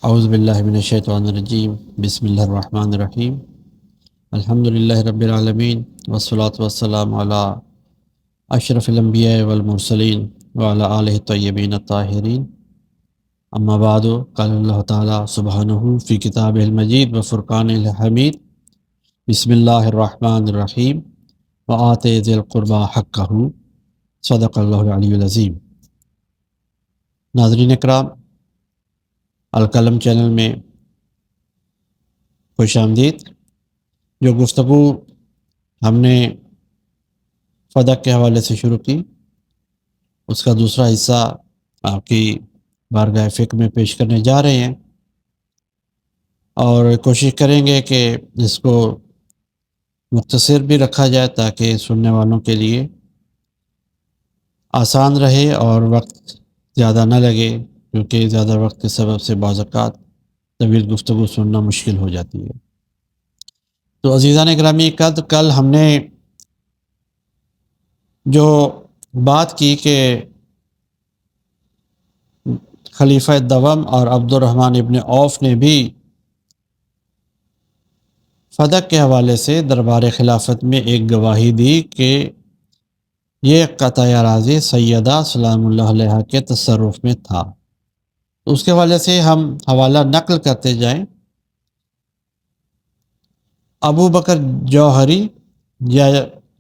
اعوذ باللہ من الشیطان الرجیم بسم اللہ الرحمن الرحیم الحمد للہ رب العالمین والصلاة والسلام علی اشرف الانبیاء والمرسلین وعلی آلہ الطیبین الطاہرین اما بعد قال اللہ تعالی سبحانہ فی کتابہ المجید وفرقانہ الحمید بسم اللہ الرحمن الرحیم وآت ذی القربى حقہ صدق اللہ العلی العظیم۔ ناظرین اکرام، القلم چینل میں خوش آمدید۔ جو گفتگو ہم نے فدق کے حوالے سے شروع کی، اس کا دوسرا حصہ آپ کی بارگاہ فکر میں پیش کرنے جا رہے ہیں، اور کوشش کریں گے کہ اس کو مختصر بھی رکھا جائے تاکہ سننے والوں کے لیے آسان رہے اور وقت زیادہ نہ لگے، کیونکہ زیادہ وقت کے سبب سے بعض اوقات طویل گفتگو سننا مشکل ہو جاتی ہے۔ تو عزیزان گرامی، کل ہم نے جو بات کی کہ خلیفہ دوم اور عبد الرحمن ابن عوف نے بھی فدق کے حوالے سے دربار خلافت میں ایک گواہی دی کہ یہ قطع اراضی سیدہ سلام اللہ علیہ کے تصرف میں تھا۔ تو اس کے حوالے سے ہم حوالہ نقل کرتے جائیں۔ ابو بکر جوہری یا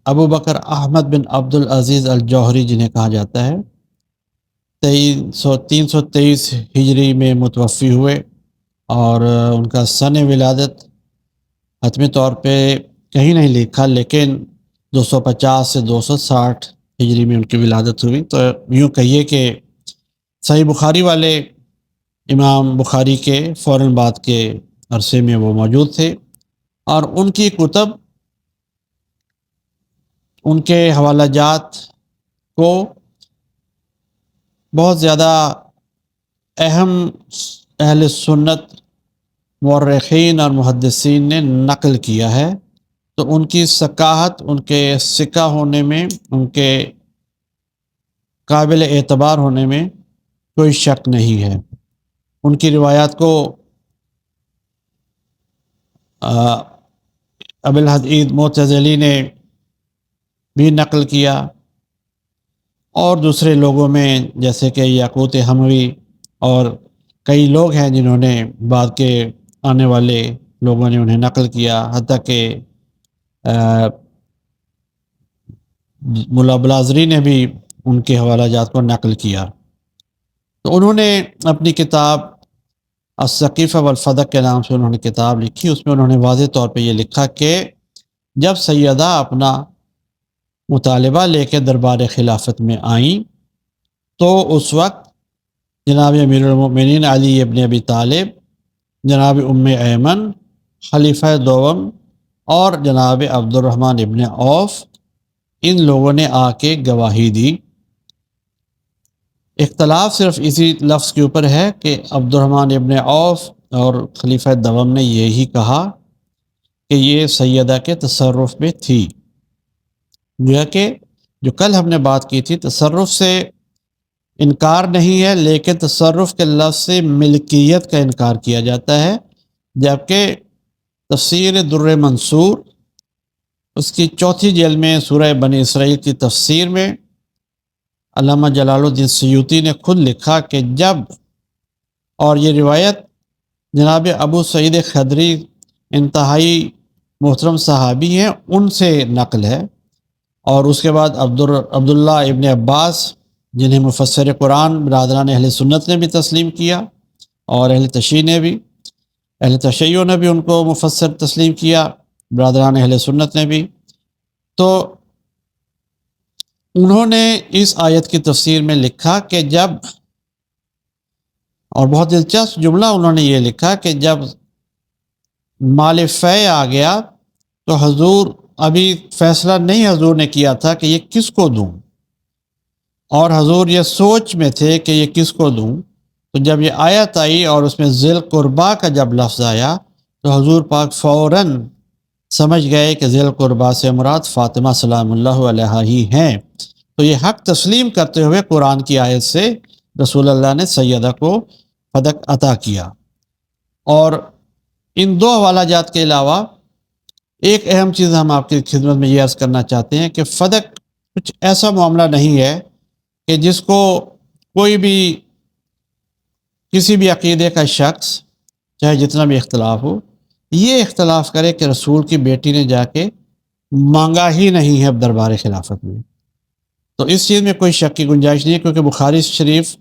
ابو بکر احمد بن عبد العزیز الجوہری جنہیں کہا جاتا ہے، 323 ہجری میں متوفی ہوئے، اور ان کا سن ولادت حتمی طور پہ کہیں نہیں لکھا، لیکن 250 سے 260 ہجری میں ان کی ولادت ہوئی۔ تو یوں کہیے کہ صحیح بخاری والے امام بخاری کے فوراً بعد کے عرصے میں وہ موجود تھے، اور ان کی کتب، ان کے حوالہ جات کو بہت زیادہ اہم اہل سنت مورخین اور محدثین نے نقل کیا ہے۔ تو ان کی ثقاہت، ان کے ثقہ ہونے میں، ان کے قابل اعتبار ہونے میں کوئی شک نہیں ہے۔ ان کی روایات کو ابوالحدید معتزلی نے بھی نقل کیا، اور دوسرے لوگوں میں جیسے کہ یاقوت حموی اور کئی لوگ ہیں جنہوں نے بعد کے آنے والے لوگوں نے انہیں نقل کیا، حتیٰ کہ ملا بلازری نے بھی ان کے حوالہ جات کو نقل کیا۔ تو انہوں نے اپنی کتاب الثقیفہ والفدق کے نام سے انہوں نے کتاب لکھی۔ اس میں انہوں نے واضح طور پہ یہ لکھا کہ جب سیدہ اپنا مطالبہ لے کے دربار خلافت میں آئیں تو اس وقت جناب امیر المؤمنین علی ابن ابی طالب، جناب ام ایمن، خلیفہ دوم اور جناب عبد الرحمن ابن عوف، ان لوگوں نے آ کے گواہی دی۔ اختلاف صرف اسی لفظ کے اوپر ہے کہ عبد الرحمن ابن عوف اور خلیفہ دوم نے یہی کہا کہ یہ سیدہ کے تصرف میں تھی۔ کہ جو کل ہم نے بات کی تھی، تصرف سے انکار نہیں ہے، لیکن تصرف کے لفظ سے ملکیت کا انکار کیا جاتا ہے، جبکہ تفسیر در منصور اس کی 4 جلد میں سورہ بنی اسرائیل کی تفسیر میں علامہ جلال الدین سیوطی نے خود لکھا کہ جب، اور یہ روایت جناب ابو سعید خدری انتہائی محترم صحابی ہیں، ان سے نقل ہے، اور اس کے بعد عبداللہ ابن عباس جنہیں مفسر قرآن برادران اہل سنت نے بھی تسلیم کیا، اور اہل تشیع نے بھی ان کو مفسر تسلیم کیا، برادران اہل سنت نے بھی۔ تو انہوں نے اس آیت کی تفسیر میں لکھا کہ جب، اور بہت دلچسپ جملہ انہوں نے یہ لکھا کہ جب مال فے آ گیا تو حضور ابھی فیصلہ نہیں حضور نے کیا تھا کہ یہ کس کو دوں، اور حضور یہ سوچ میں تھے کہ یہ کس کو دوں۔ تو جب یہ آیت آئی اور اس میں ذی القربیٰ کا جب لفظ آیا تو حضور پاک فوراً سمجھ گئے کہ ذی القربیٰ سے مراد فاطمہ سلام اللہ علیہا ہی ہیں۔ تو یہ حق تسلیم کرتے ہوئے قرآن کی آیت سے رسول اللہ نے سیدہ کو فدق عطا کیا۔ اور ان دو حوالہ جات کے علاوہ ایک اہم چیز ہم آپ کی خدمت میں یہ عرض کرنا چاہتے ہیں کہ فدق کچھ ایسا معاملہ نہیں ہے کہ جس کو کوئی بھی کسی بھی عقیدے کا شخص چاہے جتنا بھی اختلاف ہو یہ اختلاف کرے کہ رسول کی بیٹی نے جا کے مانگا ہی نہیں ہے اب دربار خلافت میں. تو اس چیز میں کوئی شک کی گنجائش نہیں ہے، کیونکہ بخاری شریف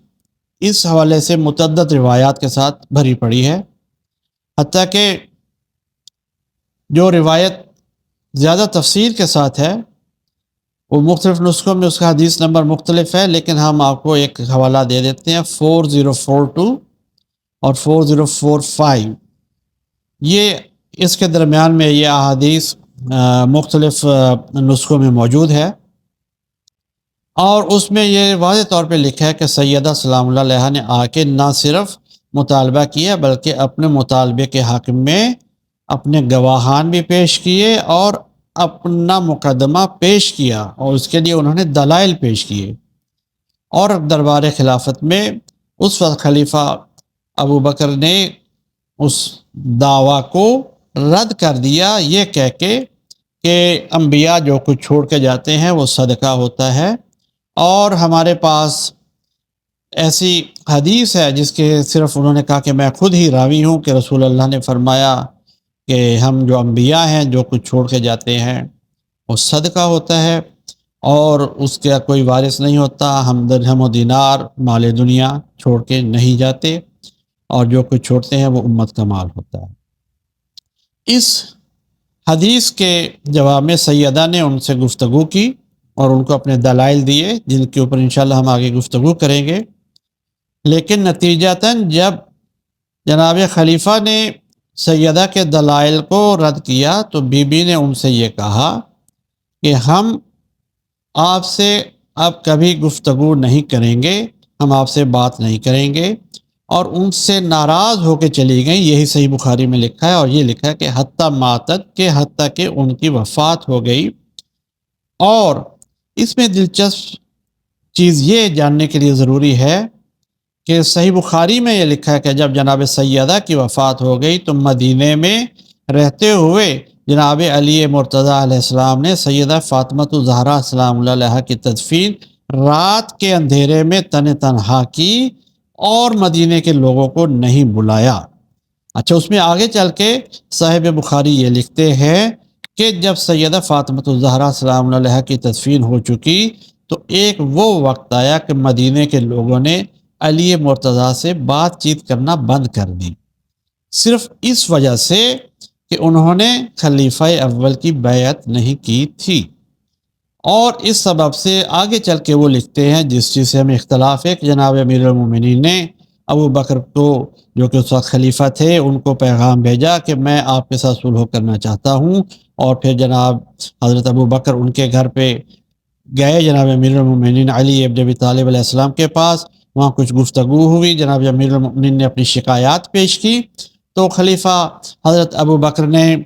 اس حوالے سے متعدد روایات کے ساتھ بھری پڑی ہے. حتیٰ کہ جو روایت زیادہ تفصیل کے ساتھ ہے وہ مختلف نسخوں میں اس کا حدیث نمبر مختلف ہے، لیکن ہم آپ کو ایک حوالہ دے دیتے ہیں 4042 اور 4045. یہ اس کے درمیان میں یہ احادیث مختلف نسخوں میں موجود ہے، اور اس میں یہ واضح طور پہ لکھا ہے کہ سیدہ سلام اللہ علیہا نے آ کے نہ صرف مطالبہ کیا بلکہ اپنے مطالبے کے حق میں اپنے گواہان بھی پیش کیے اور اپنا مقدمہ پیش کیا، اور اس کے لیے انہوں نے دلائل پیش کیے. اور دربار خلافت میں اس وقت خلیفہ ابو بکر نے اس دعویٰ کو رد کر دیا یہ کہہ کے کہ انبیاء جو کچھ چھوڑ کے جاتے ہیں وہ صدقہ ہوتا ہے، اور ہمارے پاس ایسی حدیث ہے جس کے صرف انہوں نے کہا کہ میں خود ہی راوی ہوں کہ رسول اللہ نے فرمایا کہ ہم جو انبیاء ہیں جو کچھ چھوڑ کے جاتے ہیں وہ صدقہ ہوتا ہے، اور اس کا کوئی وارث نہیں ہوتا. ہم درہم و دینار مال دنیا چھوڑ کے نہیں جاتے، اور جو کچھ چھوڑتے ہیں وہ امت کا مال ہوتا ہے. اس حدیث کے جواب میں سیدہ نے ان سے گفتگو کی اور ان کو اپنے دلائل دیے جن کے اوپر انشاءاللہ ہم آگے گفتگو کریں گے. لیکن نتیجتاً جب جناب خلیفہ نے سیدہ کے دلائل کو رد کیا تو بی بی نے ان سے یہ کہا کہ ہم آپ سے اب کبھی گفتگو نہیں کریں گے، ہم آپ سے بات نہیں کریں گے، اور ان سے ناراض ہو کے چلی گئیں. یہی صحیح بخاری میں لکھا ہے، اور یہ لکھا ہے کہ حتیٰ ماتت کہ حتیٰ کہ ان کی وفات ہو گئی. اور اس میں دلچسپ چیز یہ جاننے کے لیے ضروری ہے کہ صحیح بخاری میں یہ لکھا ہے کہ جب جناب سیدہ کی وفات ہو گئی تو مدینے میں رہتے ہوئے جناب علی مرتضیٰ علیہ السلام نے سیدہ فاطمہ الزہرا سلام اللہ علیہا کی تدفین رات کے اندھیرے میں تنہا کی اور مدینے کے لوگوں کو نہیں بلایا. اچھا، اس میں آگے چل کے صاحب بخاری یہ لکھتے ہیں کہ جب سیدہ فاطمہ الزہرا سلام اللہ علیہا کی تدفین ہو چکی تو ایک وہ وقت آیا کہ مدینے کے لوگوں نے علی مرتضیٰ سے بات چیت کرنا بند کر دی، صرف اس وجہ سے کہ انہوں نے خلیفہ اول کی بیعت نہیں کی تھی. اور اس سبب سے آگے چل کے وہ لکھتے ہیں جس چیز سے ہمیں اختلاف ہے کہ جناب امیر المومنین نے ابو بکر کو جو کہ اس وقت خلیفہ تھے ان کو پیغام بھیجا کہ میں آپ کے ساتھ صلح کرنا چاہتا ہوں، اور پھر جناب حضرت ابو بکر ان کے گھر پہ گئے جناب امیر المومنین علی ابن ابی طالب علیہ السلام کے پاس. وہاں کچھ گفتگو ہوئی، جناب امیر المومنین نے اپنی شکایات پیش کی تو خلیفہ حضرت ابو بکر نے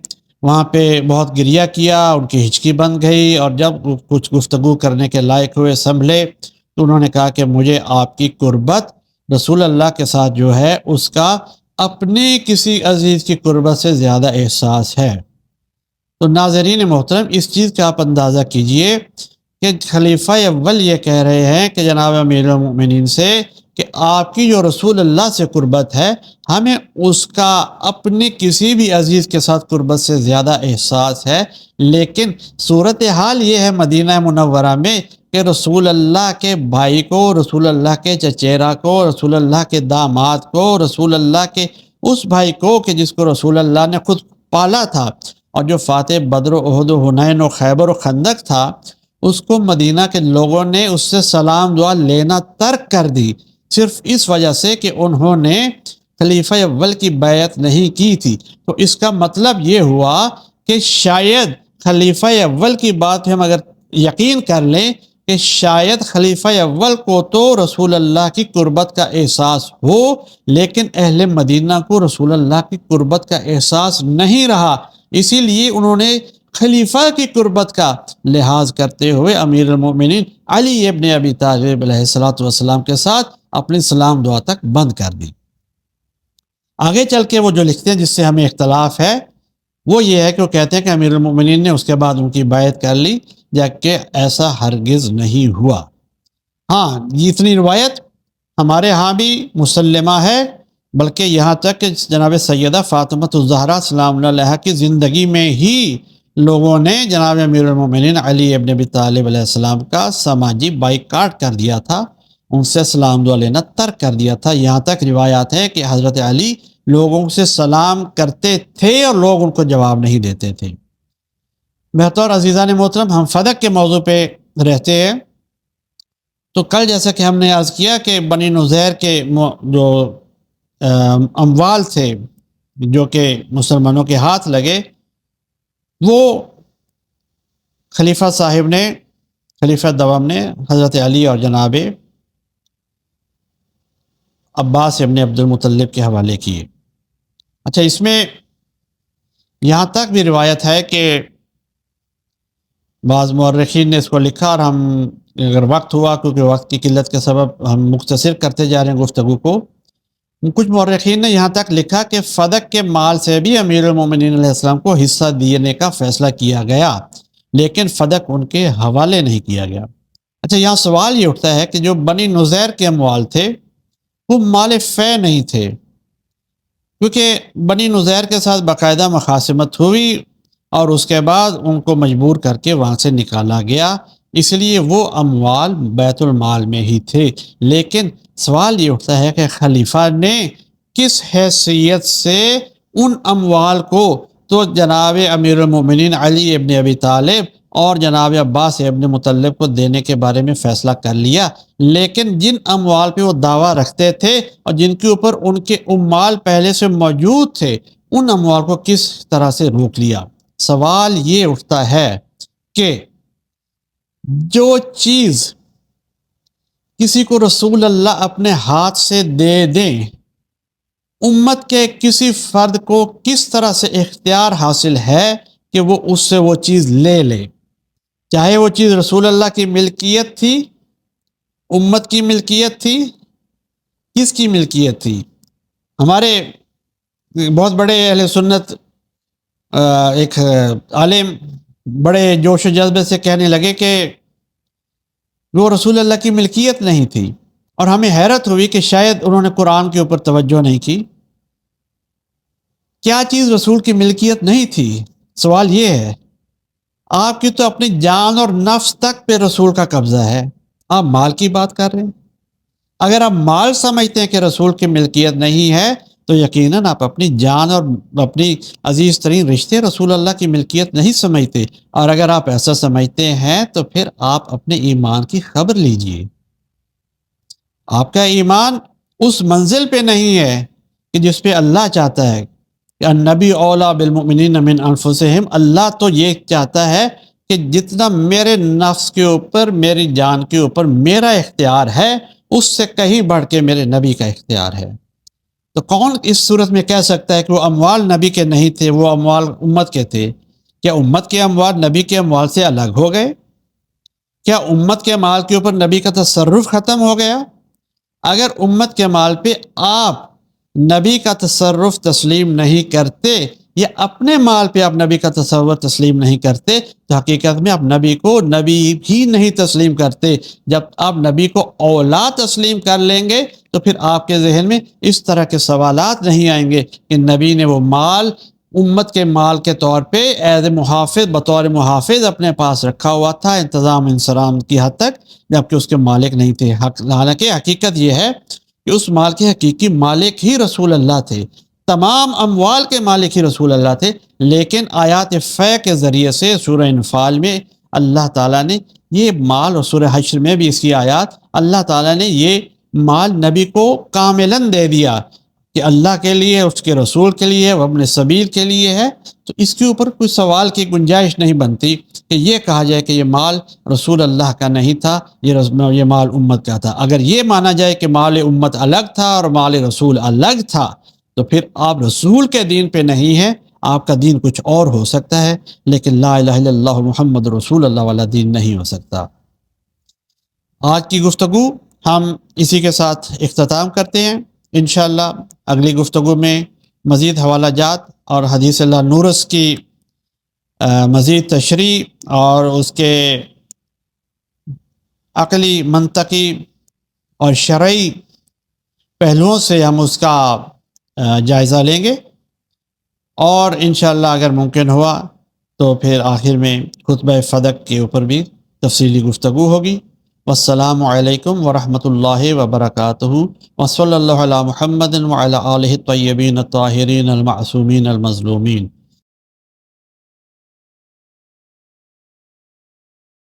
وہاں پہ بہت گریہ کیا، ان کی ہچکی بند گئی، اور جب کچھ گفتگو کرنے کے لائق ہوئے سنبھلے تو انہوں نے کہا کہ مجھے آپ کی قربت رسول اللہ کے ساتھ جو ہے اس کا اپنے کسی عزیز کی قربت سے زیادہ احساس ہے. تو ناظرین محترم، اس چیز کا آپ اندازہ کیجئے کہ خلیفہ اول یہ کہہ رہے ہیں کہ جناب امیر المؤمنین سے کہ آپ کی جو رسول اللہ سے قربت ہے ہمیں اس کا اپنے کسی بھی عزیز کے ساتھ قربت سے زیادہ احساس ہے. لیکن صورتحال یہ ہے مدینہ منورہ میں کہ رسول اللہ کے بھائی کو، رسول اللہ کے چچیرا کو، رسول اللہ کے داماد کو، رسول اللہ کے اس بھائی کو کہ جس کو رسول اللہ نے خود پالا تھا اور جو فاتح بدر و احد و حنین و خیبر و خندق تھا، اس کو مدینہ کے لوگوں نے اس سے سلام دعا لینا ترک کر دی، صرف اس وجہ سے کہ انہوں نے خلیفہ اول کی بیعت نہیں کی تھی. تو اس کا مطلب یہ ہوا کہ شاید خلیفہ اول کی بات ہم اگر یقین کر لیں کہ شاید خلیفہ اول کو تو رسول اللہ کی قربت کا احساس ہو، لیکن اہل مدینہ کو رسول اللہ کی قربت کا احساس نہیں رہا، اسی لیے انہوں نے خلیفہ کی قربت کا لحاظ کرتے ہوئے امیر المومنین علی ابن ابی طالب علیہ السلام کے ساتھ اپنی سلام دعا تک بند کر دی. آگے چل کے وہ جو لکھتے ہیں جس سے ہمیں اختلاف ہے وہ یہ ہے کہ وہ کہتے ہیں کہ امیر المومنین نے اس کے بعد ان کی بیعت کر لی، جبکہ ایسا ہرگز نہیں ہوا۔ ہاں، یہ اتنی روایت ہمارے ہاں بھی مسلمہ ہے، بلکہ یہاں تک کہ جناب سیدہ فاطمۃ الزہرا سلام اللہ علیہا کی زندگی میں ہی لوگوں نے جناب امیر المومنین علی ابن ابی طالب علیہ السلام کا سماجی بائیکاٹ کر دیا تھا، ان سے سلام دعا لینا ترک کر دیا تھا۔ یہاں تک روایات ہیں کہ حضرت علی لوگوں سے سلام کرتے تھے اور لوگ ان کو جواب نہیں دیتے تھے۔ بہتر عزیزان محترم، ہم فدق کے موضوع پہ رہتے ہیں۔ تو کل جیسا کہ ہم نے عرض کیا کہ بنی نذیر کے جو اموال تھے جو کہ مسلمانوں کے ہاتھ لگے، وہ خلیفہ صاحب نے، خلیفہ دوم نے حضرت علی اور جناب عباس ابن عبد المطلب کے حوالے کیے۔ اچھا، اس میں یہاں تک بھی روایت ہے کہ بعض مورخین نے اس کو لکھا، اور ہم اگر وقت ہوا کیونکہ وقت کی قلت کے سبب ہم مختصر کرتے جا رہے ہیں گفتگو کو، کچھ مورخین نے یہاں تک لکھا کہ فدق کے مال سے بھی امیر المومنین علیہ السلام کو حصہ دینے کا فیصلہ کیا گیا، لیکن فدق ان کے حوالے نہیں کیا گیا۔ اچھا، یہاں سوال یہ اٹھتا ہے کہ جو بنی نذیر کے اموال تھے وہ مال فے نہیں تھے، کیونکہ بنی نذیر کے ساتھ باقاعدہ مخاصمت ہوئی اور اس کے بعد ان کو مجبور کر کے وہاں سے نکالا گیا، اس لیے وہ اموال بیت المال میں ہی تھے۔ لیکن سوال یہ اٹھتا ہے کہ خلیفہ نے کس حیثیت سے ان اموال کو تو جناب امیر المومنین علی ابن ابی طالب اور جناب عباس ابن مطلب کو دینے کے بارے میں فیصلہ کر لیا، لیکن جن اموال پہ وہ دعویٰ رکھتے تھے اور جن کے اوپر ان کے اموال پہلے سے موجود تھے، ان اموال کو کس طرح سے روک لیا؟ سوال یہ اٹھتا ہے کہ جو چیز کسی کو رسول اللہ اپنے ہاتھ سے دے دیں، امت کے کسی فرد کو کس طرح سے اختیار حاصل ہے کہ وہ اس سے وہ چیز لے لے، چاہے وہ چیز رسول اللہ کی ملکیت تھی، امت کی ملکیت تھی، کس کی ملکیت تھی؟ ہمارے بہت بڑے اہل سنت ایک عالم بڑے جوش و جذبے سے کہنے لگے کہ وہ رسول اللہ کی ملکیت نہیں تھی، اور ہمیں حیرت ہوئی کہ شاید انہوں نے قرآن کے اوپر توجہ نہیں کی۔ کیا چیز رسول کی ملکیت نہیں تھی؟ سوال یہ ہے، آپ کی تو اپنی جان اور نفس تک پہ رسول کا قبضہ ہے، آپ مال کی بات کر رہے ہیں۔ اگر آپ مال سمجھتے ہیں کہ رسول کی ملکیت نہیں ہے تو یقیناً آپ اپنی جان اور اپنی عزیز ترین رشتے رسول اللہ کی ملکیت نہیں سمجھتے، اور اگر آپ ایسا سمجھتے ہیں تو پھر آپ اپنے ایمان کی خبر لیجئے۔ آپ کا ایمان اس منزل پہ نہیں ہے کہ جس پہ اللہ چاہتا ہے کہ النبی اولیٰ بالمؤمنین من انفسہم۔ اللہ تو یہ چاہتا ہے کہ جتنا میرے نفس کے اوپر، میری جان کے اوپر میرا اختیار ہے، اس سے کہیں بڑھ کے میرے نبی کا اختیار ہے۔ تو کون اس صورت میں کہہ سکتا ہے کہ وہ اموال نبی کے نہیں تھے، وہ اموال امت کے تھے؟ کیا امت کے اموال نبی کے اموال سے الگ ہو گئے؟ کیا امت کے مال کے اوپر نبی کا تصرف ختم ہو گیا؟ اگر امت کے مال پہ آپ نبی کا تصرف تسلیم نہیں کرتے یا اپنے مال پہ آپ نبی کا تصور تسلیم نہیں کرتے تو حقیقت میں آپ نبی کو نبی بھی نہیں تسلیم کرتے۔ جب آپ نبی کو اولا تسلیم کر لیں گے تو پھر آپ کے ذہن میں اس طرح کے سوالات نہیں آئیں گے کہ نبی نے وہ مال امت کے مال کے طور پہ ایز محافظ، بطور محافظ اپنے پاس رکھا ہوا تھا انتظام انصرام کی حد تک، جبکہ اس کے مالک نہیں تھے۔ حالانکہ حقیقت یہ ہے کہ اس مال کے حقیقی مالک ہی رسول اللہ تھے، تمام اموال کے مالک ہی رسول اللہ تھے، لیکن آیات فے کے ذریعے سے سورہ انفال میں اللہ تعالیٰ نے یہ مال، اور سورہ حشر میں بھی اس کی آیات، اللہ تعالیٰ نے یہ مال نبی کو کاملاً دے دیا کہ اللہ کے لیے، اس کے رسول کے لیے، وہ اپنے سبیل کے لیے ہے۔ تو اس کے اوپر کوئی سوال کی گنجائش نہیں بنتی کہ یہ کہا جائے کہ یہ مال رسول اللہ کا نہیں تھا، یہ مال امت کا تھا۔ اگر یہ مانا جائے کہ مال امت الگ تھا اور مال رسول الگ تھا تو پھر آپ رسول کے دین پہ نہیں ہیں، آپ کا دین کچھ اور ہو سکتا ہے، لیکن لا الہ الا اللہ محمد رسول اللہ والا دین نہیں ہو سکتا۔ آج کی گفتگو ہم اسی کے ساتھ اختتام کرتے ہیں۔ انشاءاللہ اگلی گفتگو میں مزید حوالہ جات اور حدیث اللہ نورس کی مزید تشریح اور اس کے عقلی، منطقی اور شرعی پہلوؤں سے ہم اس کا جائزہ لیں گے، اور انشاءاللہ اگر ممکن ہوا تو پھر آخر میں خطبہ فدق کے اوپر بھی تفصیلی گفتگو ہوگی۔ والسلام علیکم ورحمۃ اللہ وبرکاتہ، وصلی اللہ علی محمد وعلی آلہ الطیبین الطاہرین المعصومین المظلومین۔